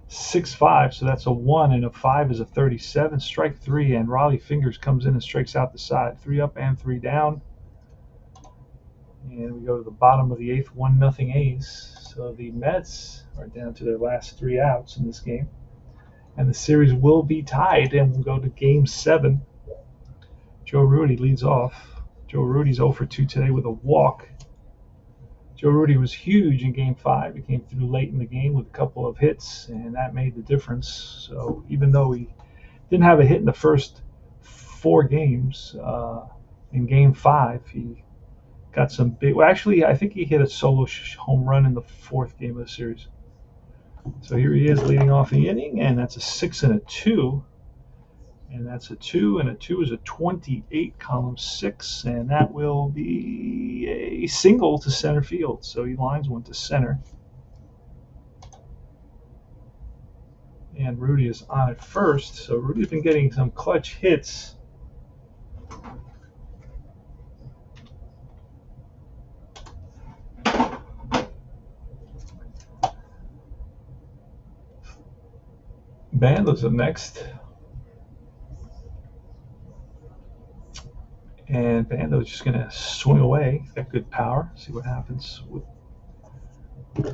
6-5, so that's a 1, and a 5 is a 37. Strike 3, and Raleigh Fingers comes in and strikes out the side. 3 up and 3 down. And we go to the bottom of the 8th, 1-0 A's. So the Mets are down to their last 3 outs in this game. And the series will be tied, and we'll go to Game 7. Joe Rudi leads off. Joe Rudi's 0 for 2 today with a walk. Joe Rudi was huge in Game 5. He came through late in the game with a couple of hits, and that made the difference. So even though he didn't have a hit in the first 4 games, in Game 5, he got some big. Well, actually, I think he hit a solo home run in the 4th game of the series. So here he is leading off the inning, and that's a 6 and a 2. And that's a 2, and a 2 is a 28, column 6, and that will be a single to center field. So he lines one to center. And Rudi is on at first. So Rudi's been getting some clutch hits. Bando's up next. And Bando's just going to swing away. He's got good power. See what happens.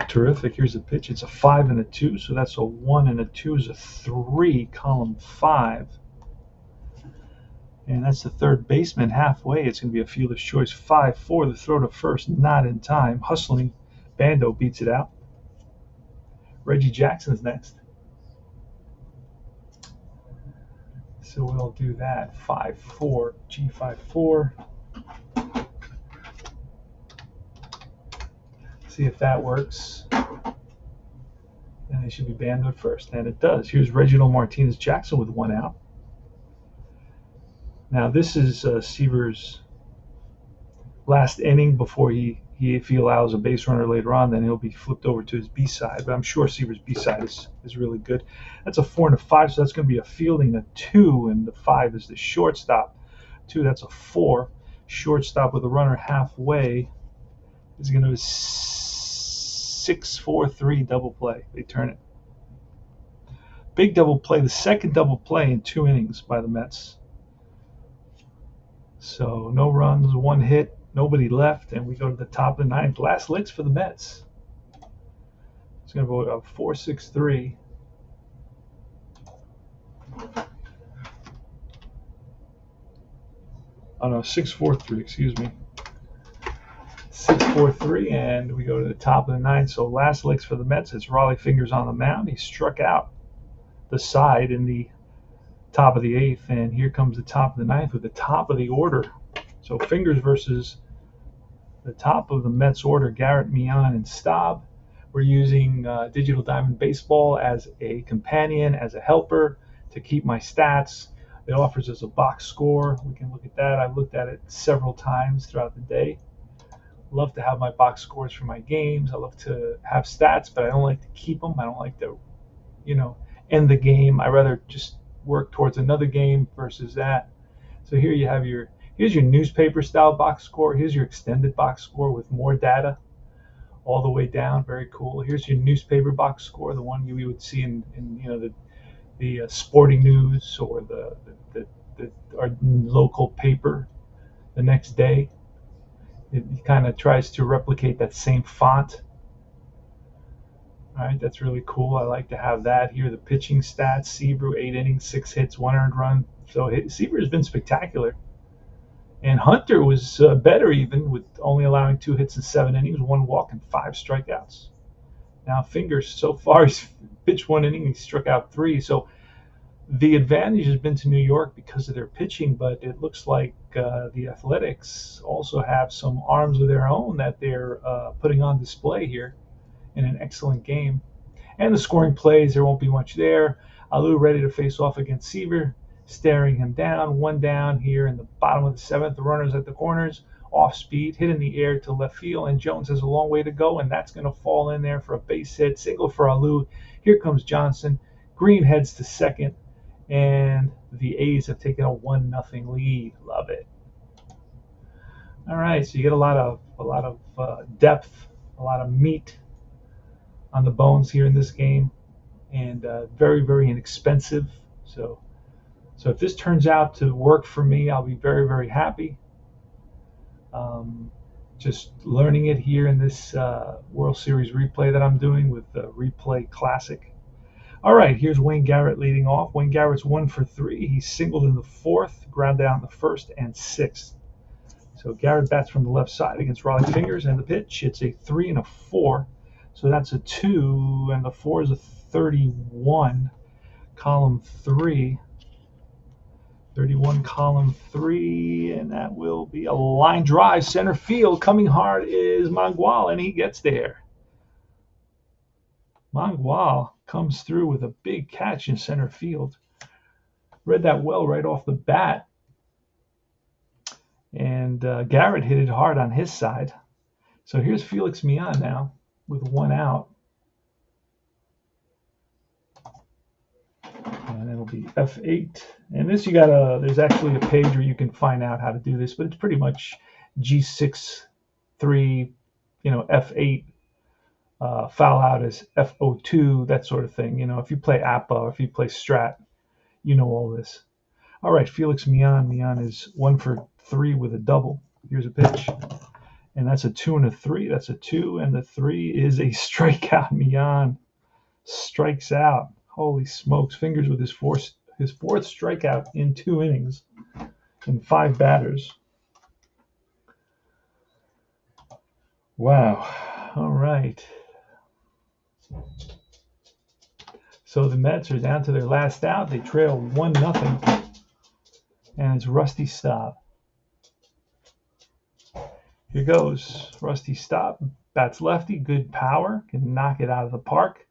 Terrific. Here's the pitch. It's a 5 and a 2. So that's a 1, and a 2 is a 3, column 5. And that's the third baseman halfway. It's going to be a fielder's choice. 5-4. The throw to first, not in time. Hustling. Bando beats it out. Reggie Jackson's next. So we'll do that. 5-4, G5-4. See if that works. And it should be Bandoed first. And it does. Here's Reginald Martinez Jackson with 1 out. Now this is Seaver's last inning before he if he allows a base runner later on, then he'll be flipped over to his B side. But I'm sure Seaver's B side is really good. That's a 4 and a 5, so that's going to be a fielding a 2, and the 5 is the shortstop. 2, that's a 4. Shortstop with a runner halfway is going to be 6-4-3 double play. They turn it. Big double play, the second double play in 2 innings by the Mets. So no runs, 1 hit, nobody left, and we go to the top of the 9th. Last licks for the Mets. It's going to go 4-6-3. Oh no, 6-4-3, excuse me. 6-4-3, and we go to the top of the 9th. So last licks for the Mets. It's Raleigh Fingers on the mound. He struck out the side in the top of the 8th, and here comes the top of the 9th with the top of the order. So Fingers versus the top of the Mets order, Garrett, Milner, and Staub. We're using Digital Diamond Baseball as a companion, as a helper to keep my stats. It offers us a box score. We can look at that. I've looked at it several times throughout the day. Love to have my box scores for my games. I love to have stats, but I don't like to keep them. I don't like to, end the game. I rather just work towards another game versus that. So here you have here's your newspaper style box score. Here's your extended box score with more data all the way down. Very cool. Here's your newspaper box score, the one you would see in the sporting news or our local paper the next day. It kind of tries to replicate that same font. All right, that's really cool. I like to have that. Here are the pitching stats. Seaver, 8 innings, 6 hits, 1 earned run. So Seaver has been spectacular. And Hunter was better even, with only allowing 2 hits in 7 innings, 1 walk, and 5 strikeouts. Now Fingers, so far, he's pitched 1 inning, he struck out 3. So the advantage has been to New York because of their pitching, but it looks like the Athletics also have some arms of their own that they're putting on display here in an excellent game. And the scoring plays, there won't be much there. Alou ready to face off against Seaver, staring him down. 1 down here in the bottom of the 7th. The runners at the corners, off speed, hit in the air to left field, and Jones has a long way to go, and that's going to fall in there for a base hit. Single for Alou. Here comes Johnson. Green heads to second, and the A's have taken a 1-0 lead. Love it. All right, so you get a lot of depth, a lot of meat on the bones here in this game, and very, very inexpensive. So if this turns out to work for me, I'll be very, very happy. Just learning it here in this World Series replay that I'm doing with the Replay Classic. All right, here's Wayne Garrett leading off. Wayne Garrett's 1 for 3. He singled in the 4th, ground out in the 1st and 6th. So Garrett bats from the left side against Raleigh Fingers, and the pitch, it's a 3 and a 4. So that's a 2, and the 4 is a 31, column 3. 31, column 3, and that will be a line drive. Center field, coming hard is Mangual, and he gets there. Mangual comes through with a big catch in center field. Read that well right off the bat. And Garrett hit it hard on his side. So here's Felix Milner now with 1 out. And it'll be F8. And this there's actually a page where you can find out how to do this, but it's pretty much G6, 3, F8. Foul out is F02, that sort of thing. If you play APA or if you play Strat, you know all this. All right, Felix Milner. Milner is 1 for 3 with a double. Here's a pitch. And that's a 2 and a 3. That's a 2, and the 3 is a strikeout. Milner strikes out. Holy smokes. Fingers with his 4th strikeout in 2 innings and 5 batters. Wow. All right. So the Mets are down to their last out. They trail 1-0. And it's Rusty Staub. Here goes Rusty Staub. Bats lefty, good power, can knock it out of the park.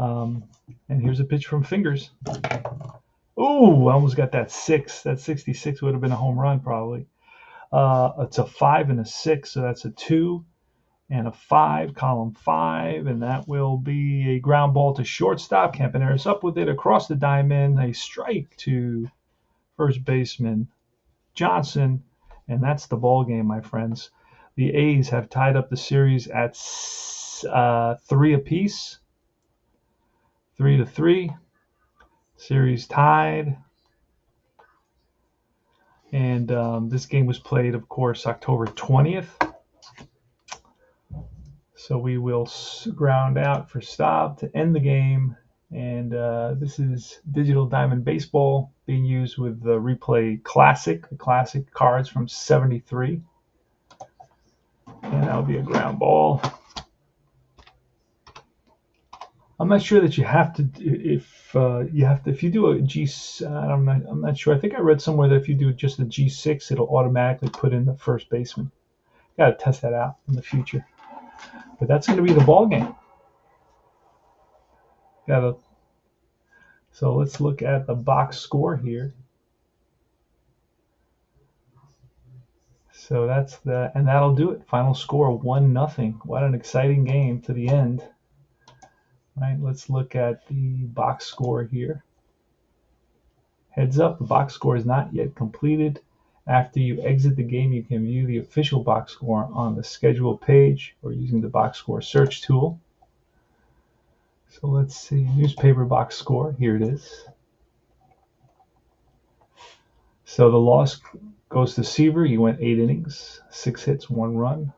And here's a pitch from Fingers. Ooh, I almost got that 6. That 66 would have been a home run probably. It's a 5 and a 6, so that's a 2 and a 5, column 5, and that will be a ground ball to shortstop. Campaneris up with it across the diamond, a strike to first baseman Johnson, and that's the ball game, my friends. The A's have tied up the series at 3 apiece, 3-3. Series tied. And this game was played, of course, October 20th. So we will ground out for stop to end the game. And this is Digital Diamond Baseball being used with the Replay Classic, the classic cards from '73. And that'll be a ground ball. I'm not sure that you have to, if you do a G, I'm not sure. I think I read somewhere that if you do just a G6, it'll automatically put in the first baseman. Got to test that out in the future. But that's going to be the ball game. So let's look at the box score here. So and that'll do it. Final score 1-0. What an exciting game to the end. Right, let's look at the box score here. Heads up, the box score is not yet completed. After you exit the game, you can view the official box score on the schedule page or using the box score search tool. So let's see, newspaper box score, here it is. So the loss goes to Seaver. He went 8 innings, 6 hits, 1 run,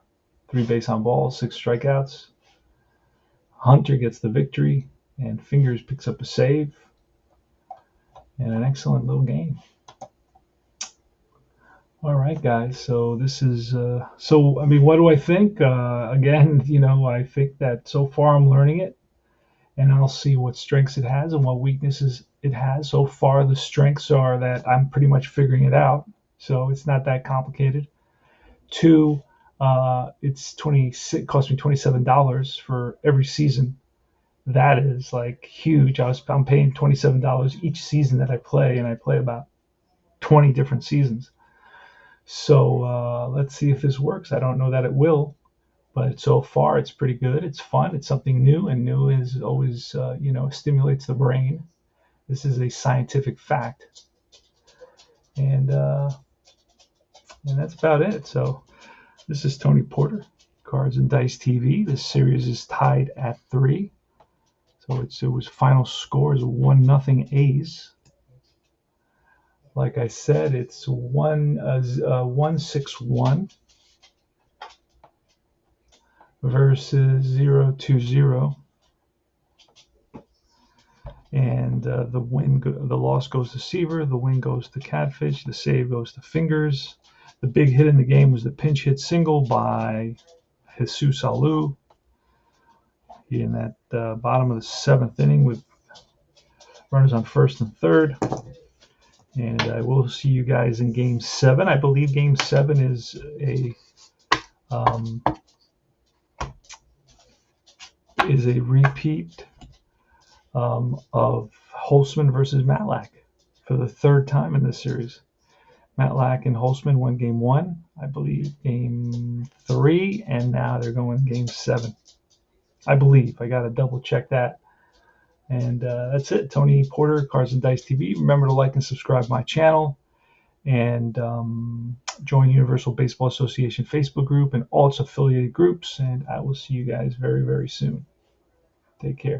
3 base on balls, 6 strikeouts. Hunter gets the victory, and Fingers picks up a save. And an excellent little game. All right, guys. So this is I mean, what do I think? Again, I think that so far I'm learning it, and I'll see what strengths it has and what weaknesses it has. So far, the strengths are that I'm pretty much figuring it out, so it's not that complicated. 2, it's cost me $27 for every season. That is like huge. I'm paying $27 each season that I play, and I play about 20 different seasons. So let's see if this works. I don't know that it will, but so far it's pretty good. It's fun. It's something new, and new is always, stimulates the brain. This is a scientific fact, and that's about it. So this is Tony Porter, Cards and Dice TV. This series is tied at 3. So it was final score is 1-0 A's. Like I said, it's 161 versus 0-0. And the loss goes to Seaver, the win goes to Catfish, the save goes to Fingers. The big hit in the game was the pinch hit single by Jesus Alou in that bottom of the 7th inning with runners on first and third. And I will see you guys in Game 7. I believe Game 7 is a repeat of Holtzman versus Matlack for the 3rd time in this series. Matlack and Holtzman won Game 1, I believe Game 3, and now they're going Game 7. I believe. I got to double check that. And that's it. Tony Porter, Cards and Dice TV. Remember to like and subscribe my channel. And join Universal Baseball Association Facebook group and all its affiliated groups. And I will see you guys very, very soon. Take care.